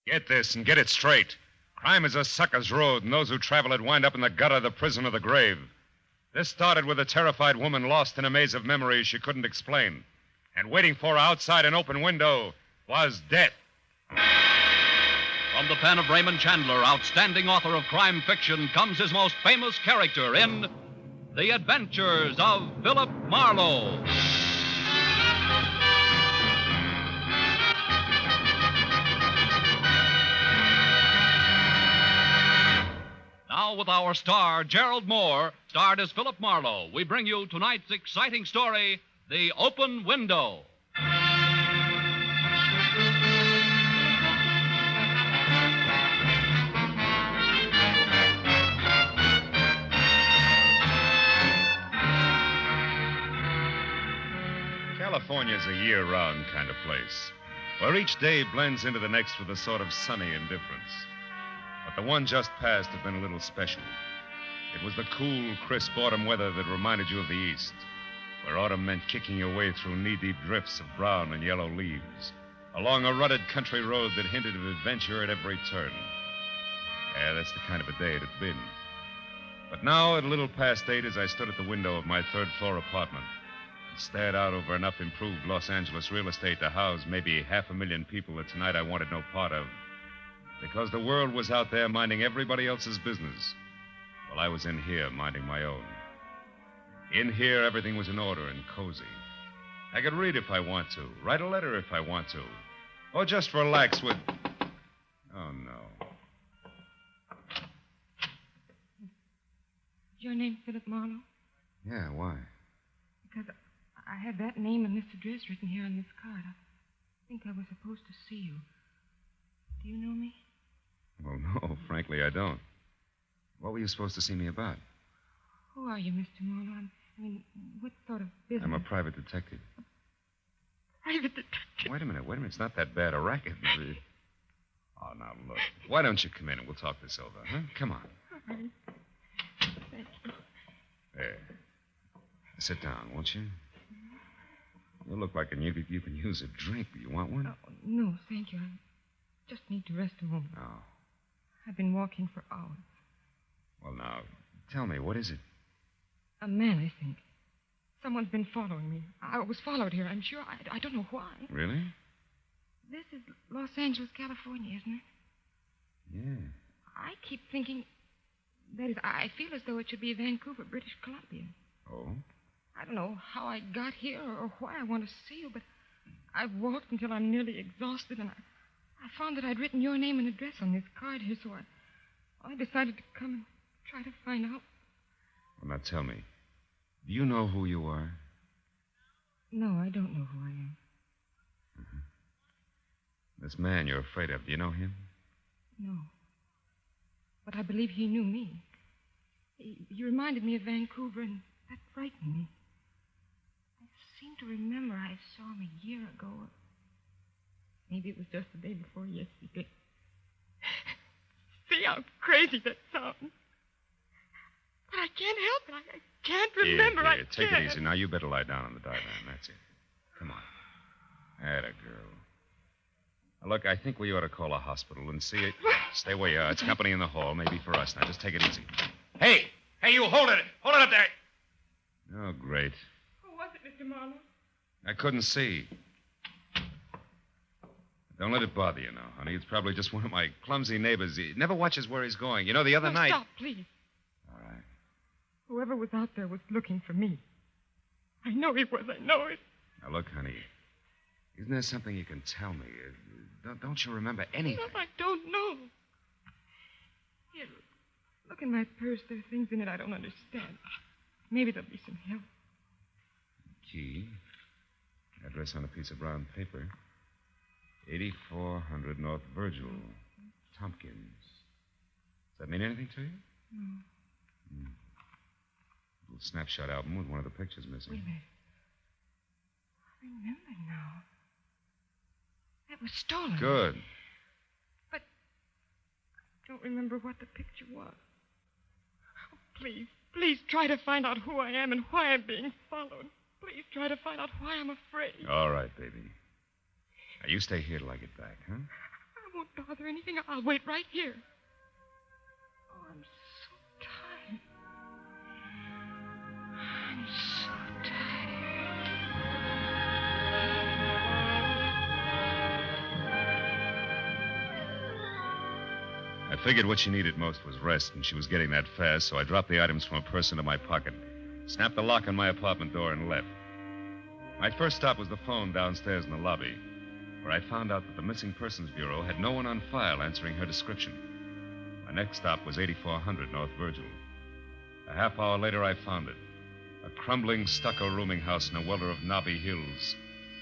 Get this and get it straight. Crime is a sucker's road, and those who travel it wind up in the gutter, the prison, or the grave. This started with a terrified woman lost in a maze of memories she couldn't explain. And waiting for her outside an open window was death. From the pen of Raymond Chandler, outstanding author of crime fiction, comes his most famous character in The Adventures of Philip Marlowe. Now, with our star, Gerald Moore, starred as Philip Marlowe, we bring you tonight's exciting story, The Open Window. California's a year-round kind of place, where each day blends into the next with a sort of sunny indifference. But the one just passed had been a little special. It was the cool, crisp autumn weather that reminded you of the East, where autumn meant kicking your way through knee-deep drifts of brown and yellow leaves, along a rutted country road that hinted of adventure at every turn. Yeah, that's the kind of a day it had been. But now, at a little past 8, as I stood at the window of my third-floor apartment and stared out over enough improved Los Angeles real estate to house maybe 500,000 people that tonight I wanted no part of, because the world was out there minding everybody else's business, while I was in here minding my own. In here, everything was in order and cozy. I could read if I want to, write a letter if I want to, or just relax with... Oh, no. Is your name Philip Marlowe? Yeah, why? Because I have that name and this address written here on this card. I think I was supposed to see you. Do you know me? Well, no, frankly, I don't. What were you supposed to see me about? Who are you, Mr. Marlowe? I mean, what sort of business? I'm a private detective. Private detective? Wait a minute. It's not that bad a racket. Oh, now, look. Why don't you come in and we'll talk this over, huh? Come on. All right. Thank you. There. Sit down, won't you? You look like you can use a drink. Do you want one? Oh, no, thank you. I just need to rest a moment. Oh. I've been walking for hours. Well, now, tell me, what is it? A man, I think. Someone's been following me. I was followed here, I'm sure. I don't know why. Really? This is Los Angeles, California, isn't it? Yeah. I keep thinking... That is, I feel as though it should be Vancouver, British Columbia. Oh? I don't know how I got here or why I want to see you, but I've walked until I'm nearly exhausted, and I found that I'd written your name and address on this card here, so I decided to come and try to find out. Well, now tell me, do you know who you are? No, I don't know who I am. Mm-hmm. This man you're afraid of, do you know him? No. But I believe he knew me. He reminded me of Vancouver, and that frightened me. I seem to remember I saw him a year ago. Maybe it was just the day before yesterday. See how crazy that sounds. But I can't help it. I can't remember. Here, take it easy. Now, you better lie down on the divan. That's it. Come on. Atta girl. Now, look, I think we ought to call a hospital and see it. Stay where you are. It's company in the hall. Maybe for us. Now, just take it easy. Hey! Hey, you hold it! Hold it up there! Oh, great. Who was it, Mr. Marlowe? I couldn't see. Don't let it bother you now, honey. It's probably just one of my clumsy neighbors. He never watches where he's going. You know, the other night... Stop, please. All right. Whoever was out there was looking for me. I know he was. I know it. Now, look, honey. Isn't there something you can tell me? Don't you remember anything? No, I don't know. Here, look in my purse. There are things in it I don't understand. Maybe there'll be some help. Key. Address on a piece of brown paper. 8400 North Virgil. Tompkins. Does that mean anything to you? No. Little snapshot album with one of the pictures missing. Wait a minute. I remember now. That was stolen. Good. But I don't remember what the picture was. Oh, please try to find out who I am and why I'm being followed. Please try to find out why I'm afraid. All right, baby. Now, you stay here till I get back, huh? I'm won't bother anything. I'll wait right here. Oh, I'm so tired. I'm so I figured what she needed most was rest, and she was getting that fast, so I dropped the items from her purse into my pocket, snapped the lock on my apartment door, and left. My first stop was the phone downstairs in the lobby, where I found out that the Missing Persons Bureau had no one on file answering her description. My next stop was 8400 North Virgil. A half hour later, I found it. A crumbling stucco rooming house in a welter of knobby hills,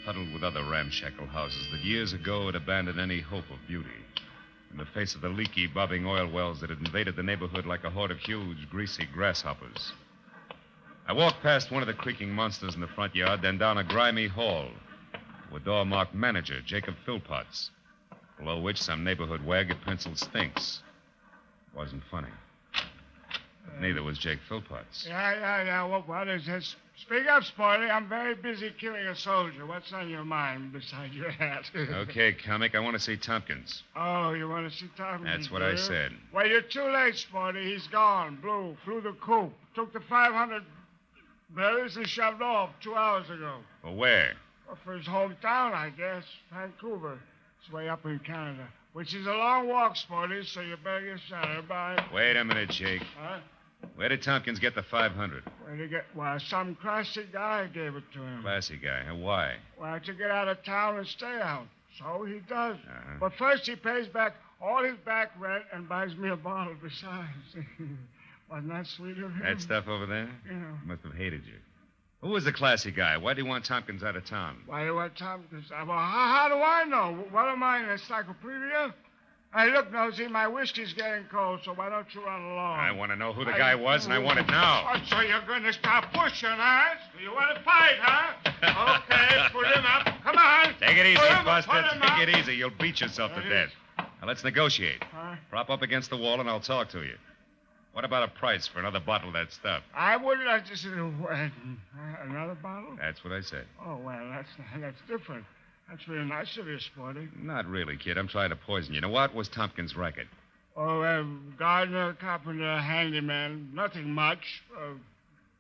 huddled with other ramshackle houses that years ago had abandoned any hope of beauty in the face of the leaky, bobbing oil wells that had invaded the neighborhood like a horde of huge, greasy grasshoppers. I walked past one of the creaking monsters in the front yard, then down a grimy hall to a door marked Manager Jacob Philpotts, below which some neighborhood wag had penciled Stinks. Wasn't funny. But neither was Jake Philpotts. Yeah. What is this? Speak up, Sporty. I'm very busy killing a soldier. What's on your mind beside your hat? Okay, comic, I want to see Tompkins. Oh, you want to see Tompkins? That's what I said. Well, you're too late, Sporty. He's gone. Flew the coop. Took the 500 berries and shoved off 2 hours ago. Well, where? Well, for his hometown, I guess. Vancouver. It's way up in Canada. Which is a long walk, Sporty, so you better get started. Bye. Wait a minute, Jake. Huh? Where did Tompkins get the 500? Where'd he get? Well, some classy guy gave it to him. Classy guy. Why? Well, to get out of town and stay out. So he does. Uh-huh. But first he pays back all his back rent and buys me a bottle besides. Wasn't that sweet of him? That stuff over there? Yeah. He must have hated you. Who was the classy guy? Why do you want Tompkins out of town? Why do you want Tompkins? Well, how do I know? What am I, an encyclopedia? Hey, look, Nosy, my whiskey's getting cold, so why don't you run along? I want to know who the guy was, and I want it now. Oh, so you're going to start pushing, huh? You want to fight, huh? Okay, put him up. Come on. Take it easy, Put Buster. him Take up. it easy. You'll beat yourself to death. Now, let's negotiate. Huh? Prop up against the wall, and I'll talk to you. What about a price for another bottle of that stuff? I wouldn't like to see another bottle? That's what I said. Oh, well, that's different. That's really nice of you, Sporty. Not really, kid. I'm trying to poison you. Now, what was Tompkins' racket? Oh, gardener, carpenter, handyman, nothing much.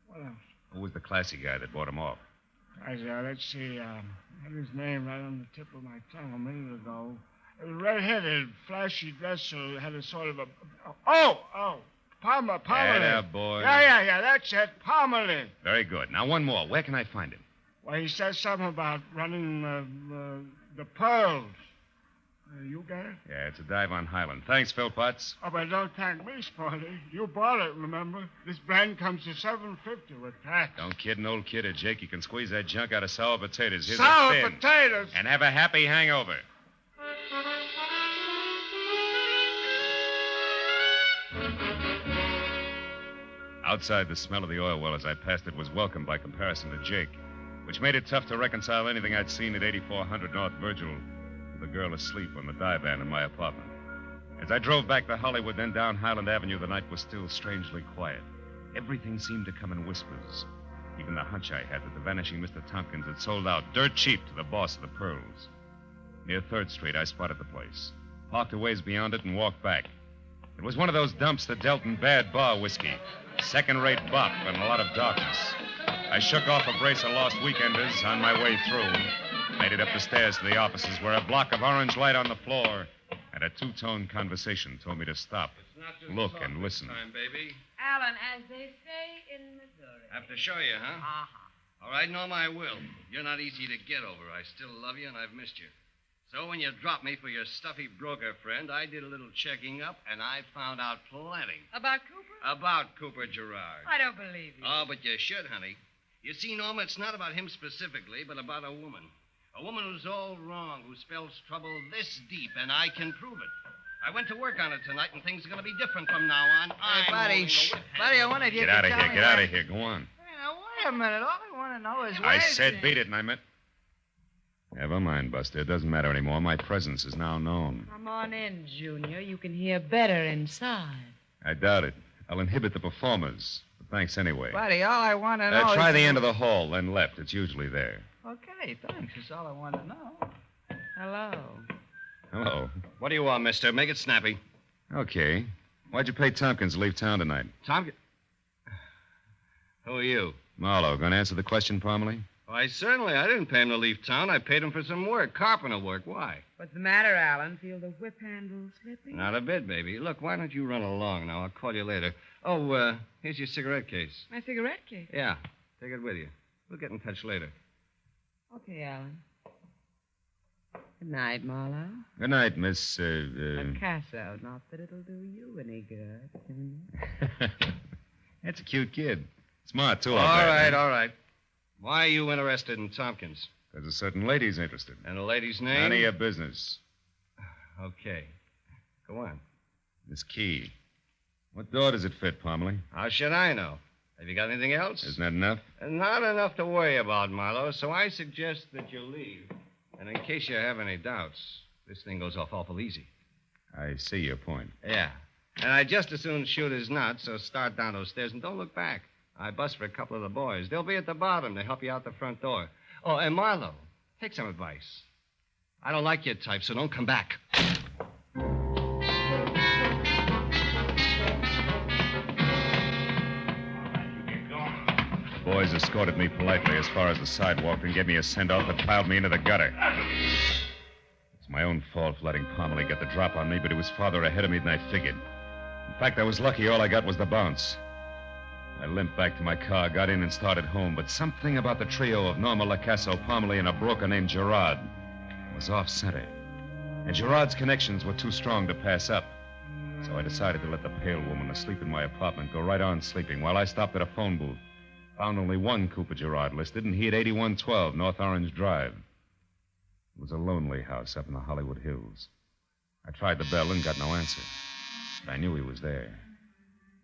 What else? Who was the classy guy that bought him off? Let's see. I had his name right on the tip of my tongue a minute ago. It was red-headed, flashy dresser, had a sort of a... Palmerley. Yeah, boy. Yeah, that's it. Palmerley. Very good. Now, one more. Where can I find him? Well, he says something about running the pearls. You get it? Yeah, it's a dive on Highland. Thanks, Philpotts. Oh, but don't thank me, Sporty. You bought it, remember? This brand comes to $7.50 with tax. Don't kid an old kid or Jake. You can squeeze that junk out of sour potatoes. Here's Sour a thin. potatoes? And have a happy hangover. Outside, the smell of the oil well as I passed it was welcome by comparison to Jake, which made it tough to reconcile anything I'd seen at 8400 North Virgil with the girl asleep on the divan in my apartment. As I drove back to Hollywood, then down Highland Avenue, the night was still strangely quiet. Everything seemed to come in whispers. Even the hunch I had that the vanishing Mr. Tompkins had sold out dirt cheap to the boss of the Pearls. Near 3rd Street, I spotted the place, parked a ways beyond it, and walked back. It was one of those dumps that dealt in bad bar whiskey. Second-rate bop and a lot of darkness. I shook off a brace of lost weekenders on my way through. Made it up the stairs to the offices where a block of orange light on the floor and a two-tone conversation told me to stop, look, and listen. Time, baby. Alan, as they say in Missouri. Have to show you, huh? Uh-huh. All right, Norma, I will. You're not easy to get over. I still love you, and I've missed you. So when you dropped me for your stuffy broker friend, I did a little checking up, and I found out plenty. About Cooper? About Cooper Gerard. I don't believe you. Oh, but you should, honey. You see, Norma, it's not about him specifically, but about a woman. A woman who's all wrong, who spells trouble this deep, and I can prove it. I went to work on it tonight, and things are going to be different from now on. Hey, Buddy, Buddy, I wonder if you Get could out of tell here. me Get out where- of here. Go on. Now, wait a minute. All I want to know is I where's said the- beat it, and I meant... Never mind, Buster. It doesn't matter anymore. My presence is now known. Come on in, Junior. You can hear better inside. I doubt it. I'll inhibit the performers. But thanks anyway. Buddy, all I want to know Try is... the end of the hall, then left. It's usually there. Okay, thanks. That's all I want to know. Hello. Hello. What do you want, mister? Make it snappy. Okay. Why'd you pay Tompkins to leave town tonight? Tompkins? Who are you? Marlowe, going to answer the question, Parmalee? Why, certainly. I didn't pay him to leave town. I paid him for some work, carpenter work. Why? What's the matter, Alan? Feel the whip handle slipping? Not a bit, baby. Look, why don't you run along now? I'll call you later. Oh, here's your cigarette case. My cigarette case. Yeah, take it with you. We'll get in touch later. Okay, Alan. Good night, Marlowe. Good night, Miss, Picasso. Not that it'll do you any good. That's a cute kid. Smart, too. All right. Why are you interested in Tompkins? Because a certain lady's interested. And the lady's name? None of your business. Okay. Go on. This key. What door does it fit, Parmalee? How should I know? Have you got anything else? Isn't that enough? Not enough to worry about, Marlowe, so I suggest that you leave. And in case you have any doubts, this thing goes off awful easy. I see your point. Yeah. And I'd just as soon shoot as not, so start down those stairs and don't look back. I bust for a couple of the boys. They'll be at the bottom to help you out the front door. Oh, and Marlowe, take some advice. I don't like your type, so don't come back. The boys escorted me politely as far as the sidewalk and gave me a send-off that piled me into the gutter. It's my own fault for letting Parmalee get the drop on me, but he was farther ahead of me than I figured. In fact, I was lucky all I got was the bounce. I limped back to my car, got in and started home, but something about the trio of Norma Lacasso, Parmalee, and a broker named Gerard was off-center. And Gerard's connections were too strong to pass up. So I decided to let the pale woman asleep in my apartment go right on sleeping while I stopped at a phone booth. Found only one Cooper Gerard listed, and he had 8112 North Orange Drive. It was a lonely house up in the Hollywood Hills. I tried the bell and got no answer, but I knew he was there.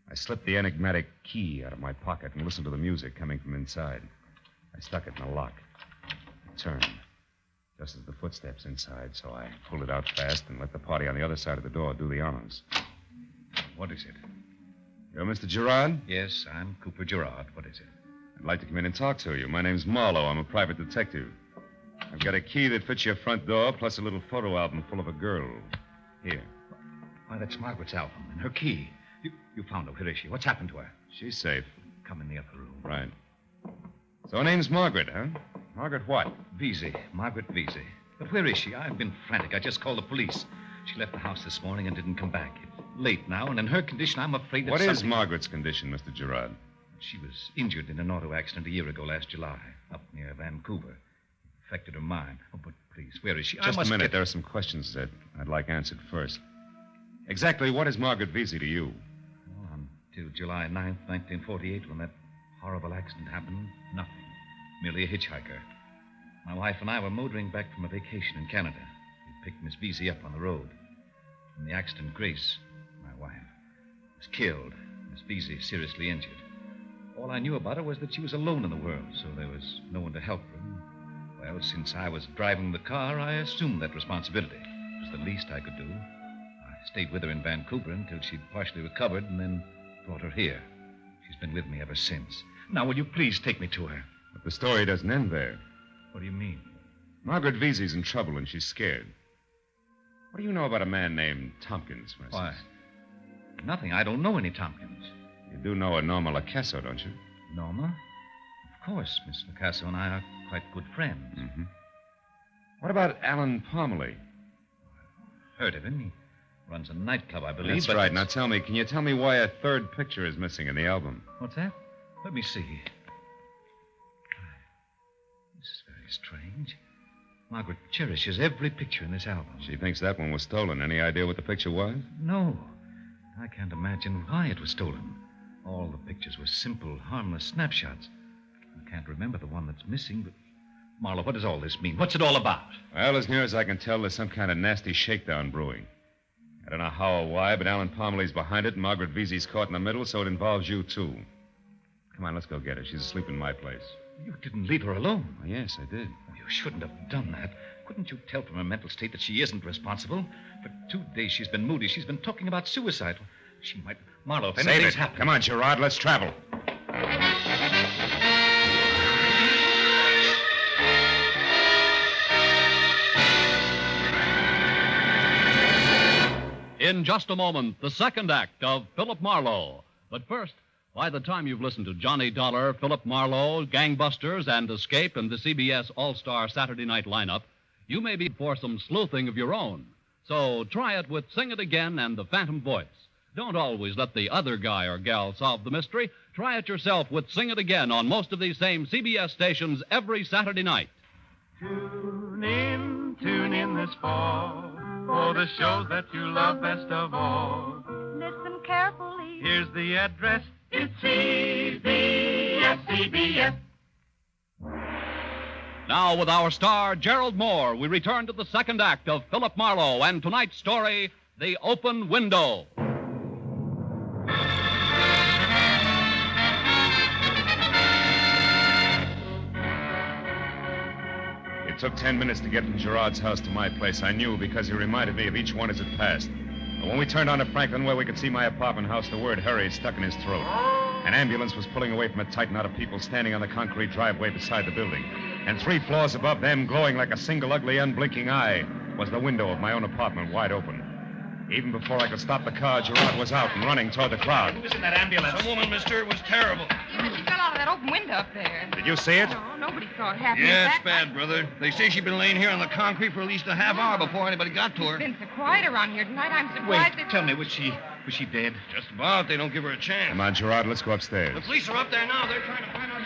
I slipped the enigmatic key out of my pocket and listened to the music coming from inside. I stuck it in the lock. It turned, just as the footsteps inside, so I pulled it out fast and let the party on the other side of the door do the honors. What is it? You're Mr. Gerard? Yes, I'm Cooper Gerard. What is it? I'd like to come in and talk to you. My name's Marlowe. I'm a private detective. I've got a key that fits your front door, plus a little photo album full of a girl. Here. Why, that's Margaret's album and her key. You found her. Where is she? What's happened to her? She's safe. Come in the other room. Right. So her name's Margaret, huh? Margaret what? Vesey. Margaret Vesey. But where is she? I've been frantic. I just called the police. She left the house this morning and didn't come back. It's late now, and in her condition, I'm afraid that What is Margaret's condition, Mr. Gerard? She was injured in an auto accident a year ago last July, up near Vancouver. It affected her mind. Oh, but please, where is she? Just a minute. There are some questions that I'd like answered first. Exactly what is Margaret Vesey to you? Well, until July 9th, 1948, when that horrible accident happened, nothing. Merely a hitchhiker. My wife and I were motoring back from a vacation in Canada. We picked Miss Vesey up on the road. In the accident, Grace, my wife, was killed. Miss Vesey seriously injured. All I knew about her was that she was alone in the world, so there was no one to help her. Well, since I was driving the car, I assumed that responsibility. It was the least I could do. I stayed with her in Vancouver until she'd partially recovered and then brought her here. She's been with me ever since. Now, will you please take me to her? But the story doesn't end there. What do you mean? Margaret Vesey's in trouble and she's scared. What do you know about a man named Tompkins, for instance? Why? Nothing. I don't know any Tompkins. You do know a Norma Lacasso, don't you? Norma? Of course. Miss Lacasso and I are quite good friends. Mm-hmm. What about Alan Parmalee? Heard of him. He runs a nightclub, I believe. That's right. Now tell me, can you tell me why a third picture is missing in the album? What's that? Let me see. This is very strange. Margaret cherishes every picture in this album. She thinks that one was stolen. Any idea what the picture was? No. I can't imagine why it was stolen. All the pictures were simple, harmless snapshots. I can't remember the one that's missing, but... Marlowe, what does all this mean? What's it all about? Well, as near as I can tell, there's some kind of nasty shakedown brewing. I don't know how or why, but Alan Parmalee's behind it, and Margaret Vesey's caught in the middle, so it involves you, too. Come on, let's go get her. She's asleep in my place. You didn't leave her alone. Oh, yes, I did. Oh, you shouldn't have done that. Couldn't you tell from her mental state that she isn't responsible? For 2 days she's been moody. She's been talking about suicide. She might... Marlowe, if anything's happened... Come on, Gerard, let's travel. In just a moment, the second act of Philip Marlowe. But first, by the time you've listened to Johnny Dollar, Philip Marlowe, Gangbusters, and Escape and the CBS All-Star Saturday Night lineup, you may be for some sleuthing of your own. So try it with Sing It Again and the Phantom Voice. Don't always let the other guy or gal solve the mystery. Try it yourself with Sing It Again on most of these same CBS stations every Saturday night. Tune in this fall for the shows that you love best of all. Listen carefully. Here's the address. It's CBS, CBS. Now, with our star, Gerald Moore, we return to the second act of Philip Marlowe and tonight's story, The Open Window. It took 10 minutes to get from Gerard's house to my place. I knew because he reminded me of each one as it passed. But when we turned onto Franklin where we could see my apartment house, the word hurry stuck in his throat. An ambulance was pulling away from a tight knot of people standing on the concrete driveway beside the building. And 3 floors above them, glowing like a single ugly, unblinking eye, was the window of my own apartment wide open. Even before I could stop the car, Gerard was out and running toward the crowd. Who was in that ambulance? Some woman, mister. It was terrible. She fell out of that open window up there. Did you see it? No, nobody saw it happen. Yeah, In it's fact, bad, brother. They say she'd been laying here on the concrete for at least a half hour before anybody got to her. It's been so quiet around here tonight. I'm Wait, surprised that... tell me, was she dead? Just about. They don't give her a chance. Come on, Gerard, let's go upstairs. The police are up there now. They're trying to find out.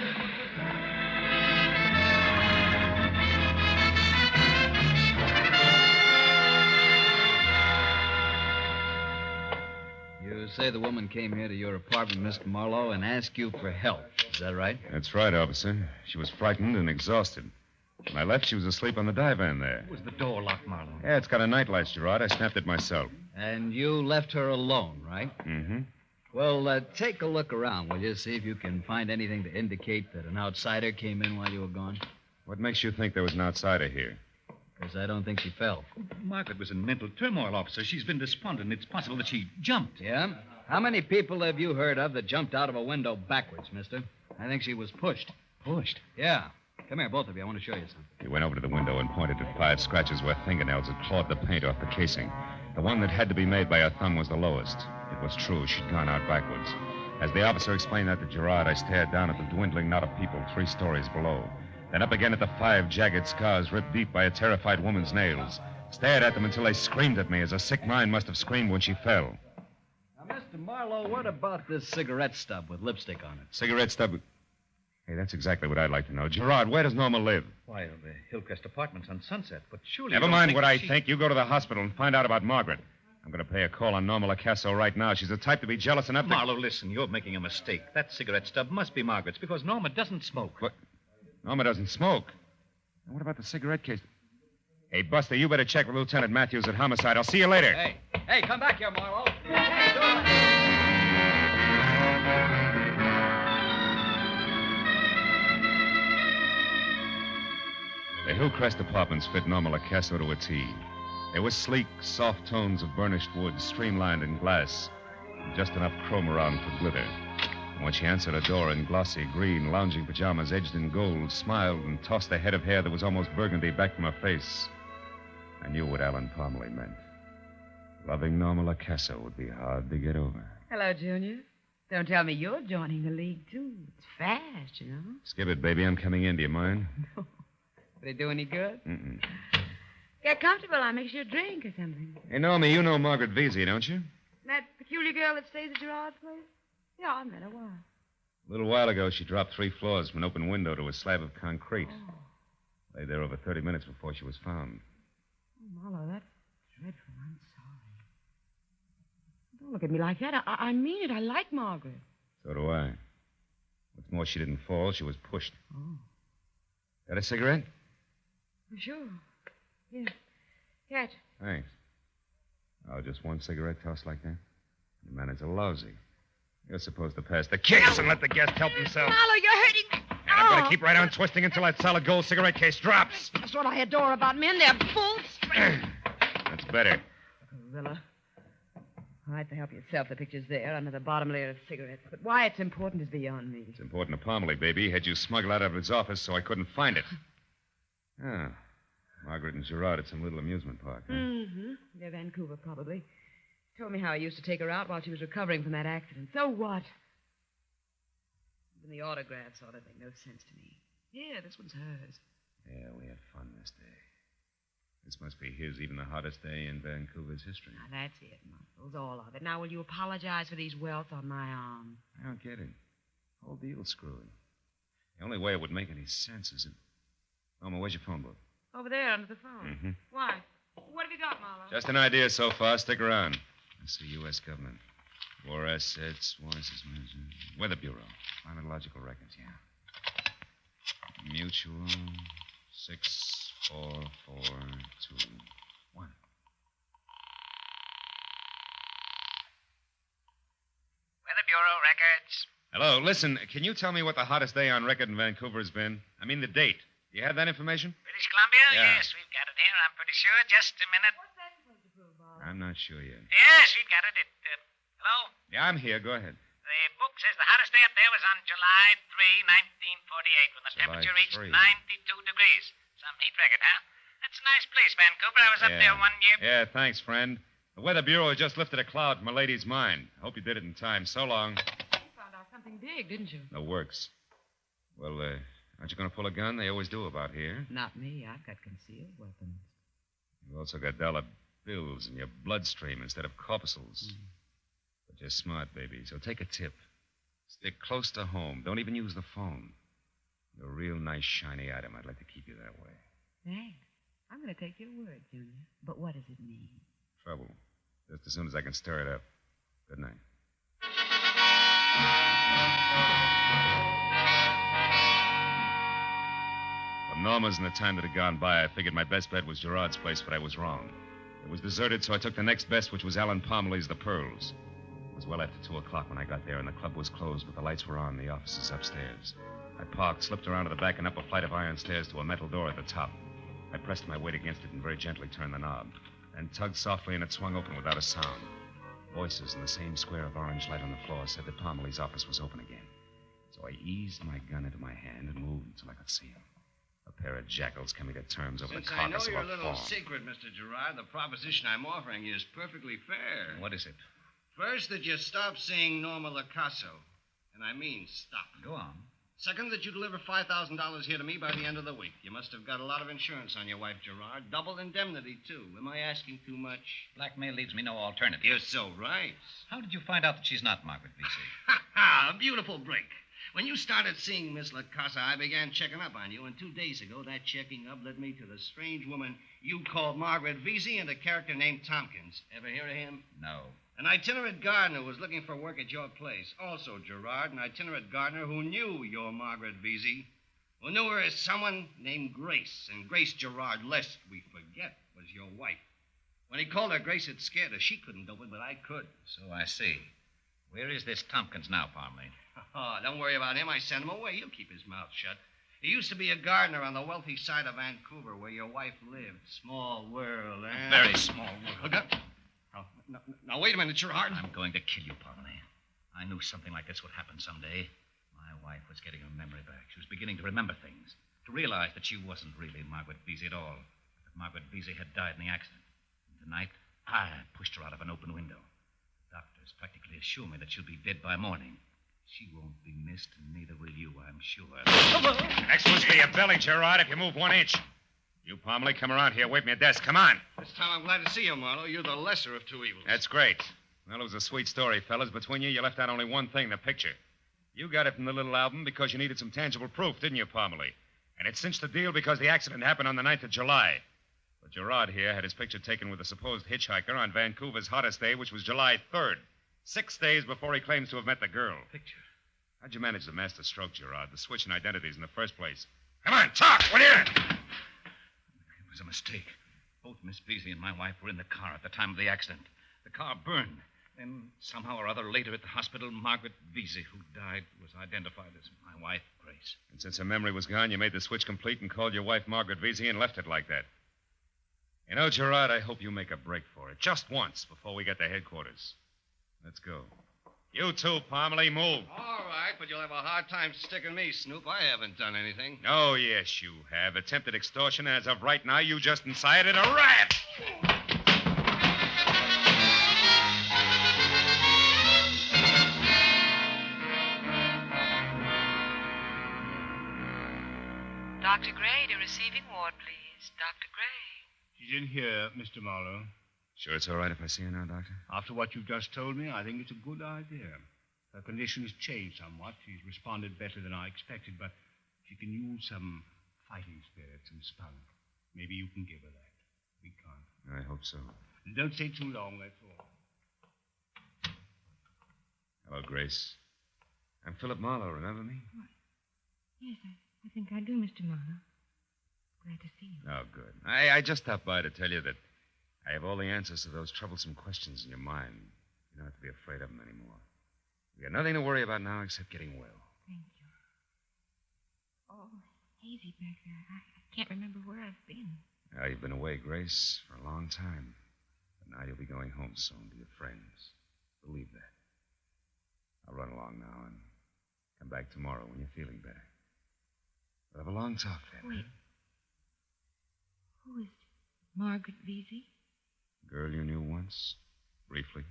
You say the woman came here to your apartment, Mr. Marlowe, and asked you for help. Is that right? That's right, officer. She was frightened and exhausted. When I left, she was asleep on the divan there. Was the door locked, Marlowe? Yeah, it's got a nightlight, Gerard. I snapped it myself. And you left her alone, right? Mm-hmm. Well, take a look around, will you? See if you can find anything to indicate that an outsider came in while you were gone. What makes you think there was an outsider here? Because I don't think she fell. Margaret was in mental turmoil, officer. She's been despondent. It's possible that she jumped. Yeah? How many people have you heard of that jumped out of a window backwards, mister? I think she was pushed. Pushed? Yeah. Come here, both of you. I want to show you something. He went over to the window and pointed at 5 scratches where fingernails had clawed the paint off the casing. The one that had to be made by her thumb was the lowest. It was true. She'd gone out backwards. As the officer explained that to Gerard, I stared down at the dwindling knot of people 3 stories below. Then up again at the 5 jagged scars ripped deep by a terrified woman's nails. Stared at them until they screamed at me as a sick mind must have screamed when she fell. Now, Mr. Marlowe, what about this cigarette stub with lipstick on it? Cigarette stub... Hey, that's exactly what I'd like to know. Gerard, where does Norma live? Why, the Hillcrest Apartments on Sunset. But surely... Never you don't mind think what I she- think. You go to the hospital and find out about Margaret. I'm going to pay a call on Norma Lacasso right now. She's the type to be jealous enough to... Marlowe, listen. You're making a mistake. That cigarette stub must be Margaret's because Norma doesn't smoke. What? Norma doesn't smoke. And what about the cigarette case? Hey, Buster, you better check with Lieutenant Matthews at Homicide. I'll see you later. Hey, come back here, Marlowe. Hey, do it. The Hillcrest Apartments fit Norma Lacasso to a T. They were sleek, soft tones of burnished wood, streamlined in glass, and just enough chrome around for glitter. And when she answered a door in glossy green, lounging pajamas edged in gold, smiled and tossed a head of hair that was almost burgundy back from her face, I knew what Alan Parmalee meant. Loving Norma Lacasso would be hard to get over. Hello, Junior. Don't tell me you're joining the league, too. It's fast, you know. Skip it, baby. I'm coming in. Do you mind? Would it do any good? Mm-mm. Get comfortable. I'll mix you a drink or something. Hey, Norma, you know Margaret Vesey, don't you? That peculiar girl that stays at Gerard's place? Yeah, I met her once. A little while ago, she dropped 3 floors from an open window to a slab of concrete. Oh. Lay there over 30 minutes before she was found. Oh, Marlowe, that's dreadful. I'm sorry. Don't look at me like that. I mean it. I like Margaret. So do I. What's more, she didn't fall. She was pushed. Oh. Got a cigarette? Sure. Here. Catch. Thanks. Oh, just one cigarette toss like that? Your manners are lousy. You're supposed to pass the case and let the guest help himself. Marlowe, you're hurting me. And I'm going to keep right on twisting until that solid gold cigarette case drops. That's what I adore about men. They're full strength. That's better. Rilla. All right, to help yourself. The picture's there under the bottom layer of cigarettes. But why it's important is beyond me. It's important to Parmalee, baby. He had you smuggled out of his office so I couldn't find it. Ah. Margaret and Gerard at some little amusement park. Huh? Mm-hmm. They're Vancouver, probably. told me how he used to take her out while she was recovering from that accident. So what? Even the autographs ought to make no sense to me. Here, this one's hers. Yeah, we had fun this day. This must be his, even the hottest day in Vancouver's history. Now, that's it, Marlowe's all of it. Now, will you apologize for these welts on my arm? I don't get it. The whole deal's screwy. The only way it would make any sense is if... Norma, where's your phone book? Over there under the phone. Mm-hmm. Why? What have you got, Marlowe? Just an idea so far. Stick around. Let's see, U.S. government. War assets, Weather Bureau. Climatological records, yeah. Mutual 64421. Weather Bureau records. Hello, listen, can you tell me what the hottest day on record in Vancouver has been? I mean the date. Do you have that information? British Columbia? Yeah. Yes, we've got it here, I'm pretty sure. Just a minute. What's that supposed to prove, Bob? I'm not sure yet. Yes, we've got it. Hello? Yeah, I'm here. Go ahead. The book says the hottest day up there was on July 3, 1948, when the July temperature reached 3. 92 degrees. Some heat record, huh? That's a nice place, Vancouver. I was up there 1 year. Yeah, thanks, friend. The Weather Bureau just lifted a cloud from a lady's mind. I hope you did it in time. So long. You found out something big, didn't you? The works. Well, aren't you going to pull a gun? They always do about here. Not me. I've got concealed weapons. You've also got dollar bills in your bloodstream instead of corpuscles. But you're smart, baby, so take a tip. Stick close to home. Don't even use the phone. You're a real nice, shiny item. I'd like to keep you that way. Thanks. I'm going to take your word, Junior. But what does it mean? Trouble. Just as soon as I can stir it up. Good night. From Norma's and the time that had gone by, I figured my best bet was Gerard's place, but I was wrong. It was deserted, so I took the next best, which was Alan Parmley's The Pearls. It was well after 2 o'clock when I got there, and the club was closed, but the lights were on in the offices upstairs. I parked, slipped around to the back and up a flight of iron stairs to a metal door at the top. I pressed my weight against it and very gently turned the knob, then tugged softly, and it swung open without a sound. Voices in the same square of orange light on the floor said that Parmley's office was open again. So I eased my gun into my hand and moved until I could see him. A pair of jackals coming to terms over Since the I know carcass of your a little fawn. secret, Mr. Gerard, the proposition I'm offering you is perfectly fair. What is it? First, that you stop seeing Norma Lacasso. And I mean stop. Go on. Second, that you deliver $5,000 here to me by the end of the week. You must have got a lot of insurance on your wife, Gerard. Double indemnity, too. Am I asking too much? Blackmail leaves me no alternative. You're so right. How did you find out that she's not Margaret Vesey? Ha ha! A beautiful break. When you started seeing Miss Lacasa, I began checking up on you, and 2 days ago, that checking up led me to the strange woman you called Margaret Vesey and a character named Tompkins. Ever hear of him? No. An itinerant gardener was looking for work at your place. Also, Gerard, an itinerant gardener who knew your Margaret Vesey, who knew her as someone named Grace. And Grace Gerard, lest we forget, was your wife. When he called her Grace, it scared her. She couldn't do it, but I could. So I see. Where is this Tompkins now, Parmley? Oh, don't worry about him. I sent him away. He'll keep his mouth shut. He used to be a gardener on the wealthy side of Vancouver where your wife lived. Small world, eh? A very small world. Oh, now, wait a minute, Gerard. I'm going to kill you, Parmley. I knew something like this would happen someday. My wife was getting her memory back. She was beginning to remember things, to realize that she wasn't really Margaret Vesey at all, that Margaret Vesey had died in the accident. And tonight, I pushed her out of an open window. The doctors practically assure me that she'll be dead by morning. She won't be missed, and neither will you, I'm sure. Next one's for your belly, Gerard, if you move 1 inch. You, Parmley, come around here. Wait me a desk. Come on. This time I'm glad to see you, Marlowe. You're the lesser of two evils. That's great. Well, it was a sweet story, fellas. Between you left out only one thing, the picture. You got it from the little album because you needed some tangible proof, didn't you, Parmley? And it cinched the deal because the accident happened on the 9th of July. But Gerard here had his picture taken with a supposed hitchhiker on Vancouver's hottest day, which was July 3rd. 6 days before he claims to have met the girl. Picture? How'd you manage the master stroke, Gerard? The switch in identities in the first place. Come on, talk! What are you? It was a mistake. Both Miss Vesey and my wife were in the car at the time of the accident. The car burned. Then, somehow or other, later at the hospital, Margaret Vesey, who died, was identified as my wife, Grace. And since her memory was gone, you made the switch complete and called your wife Margaret Vesey and left it like that. You know, Gerard, I hope you make a break for it. Just once before we get to headquarters. Let's go. You too, Parmley, move. All right, but you'll have a hard time sticking me, Snoop. I haven't done anything. Oh, yes, you have. Attempted extortion, and as of right now, you just incited a riot. Dr. Gray to receiving ward, please. Dr. Gray. She's in here, Mr. Marlowe. Sure it's all right if I see her now, Doctor? After what you've just told me, I think it's a good idea. Her condition has changed somewhat. She's responded better than I expected, but she can use some fighting spirits and spunk. Maybe you can give her that. We can't. I hope so. And don't stay too long, that's all. Hello, Grace. I'm Philip Marlowe, remember me? What? Yes, I think I do, Mr. Marlowe. Glad to see you. Oh, good. I just stopped by to tell you that I have all the answers to those troublesome questions in your mind. You don't have to be afraid of them anymore. We got nothing to worry about now except getting well. Thank you. Oh, hazy back there. I can't remember where I've been. Now, you've been away, Grace, for a long time. But now you'll be going home soon to your friends. Believe that. I'll run along now and come back tomorrow when you're feeling better. We'll have a long talk then. Wait. Who is Margaret Vesey? Girl you knew once, briefly.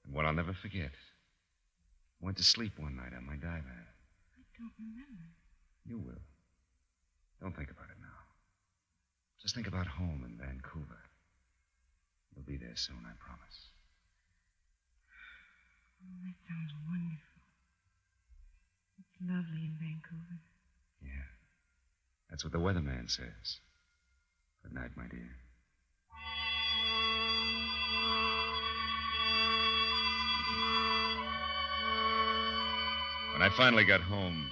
And one I'll never forget. I went to sleep one night on my divan. I don't remember. You will. Don't think about it now. Just think about home in Vancouver. You'll be there soon, I promise. Oh, that sounds wonderful. It's lovely in Vancouver. Yeah. That's what the weatherman says. Good night, my dear. When I finally got home,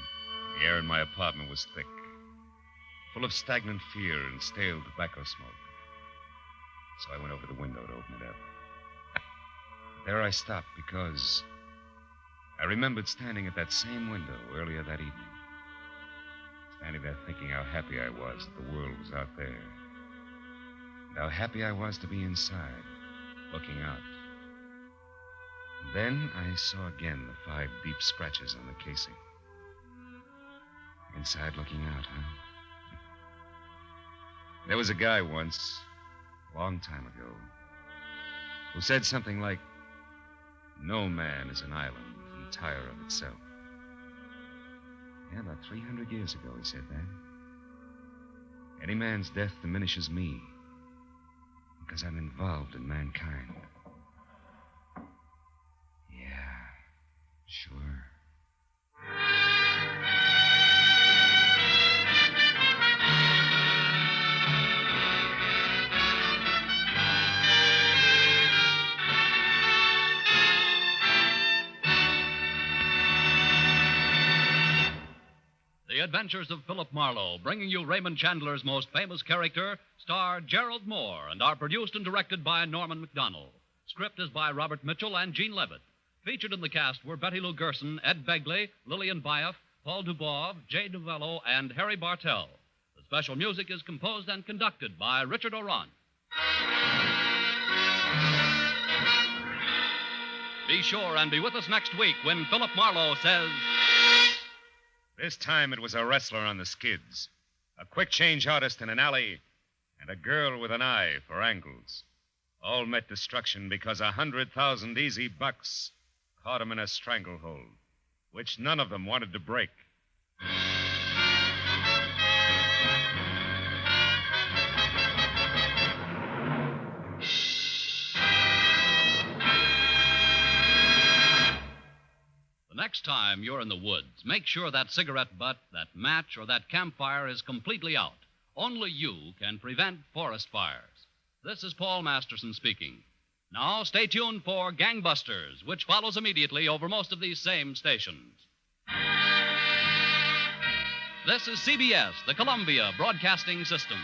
the air in my apartment was thick, full of stagnant fear and stale tobacco smoke. So I went over the window to open it up. There I stopped because I remembered standing at that same window earlier that evening. Standing there thinking how happy I was that the world was out there. And how happy I was to be inside, looking out. And then I saw again the 5 deep scratches on the casing. Inside looking out, huh? There was a guy once, a long time ago, who said something like, "No man is an island entire of itself." Yeah, about 300 years ago he said that. Any man's death diminishes me because I'm involved in mankind. Yeah, sure. The Adventures of Philip Marlowe, bringing you Raymond Chandler's most famous character, star Gerald Moore, and are produced and directed by Norman McDonald. Script is by Robert Mitchell and Gene Levitt. Featured in the cast were Betty Lou Gerson, Ed Begley, Lillian Baeff, Paul Dubov, Jay Novello, and Harry Bartell. The special music is composed and conducted by Richard Orant. Be sure and be with us next week when Philip Marlowe says... This time it was a wrestler on the skids, a quick change artist in an alley, and a girl with an eye for angles. All met destruction because 100,000 easy bucks caught them in a stranglehold, which none of them wanted to break. Next time you're in the woods, make sure that cigarette butt, that match, or that campfire is completely out. Only you can prevent forest fires. This is Paul Masterson speaking. Now, stay tuned for Gangbusters, which follows immediately over most of these same stations. This is CBS, the Columbia Broadcasting System.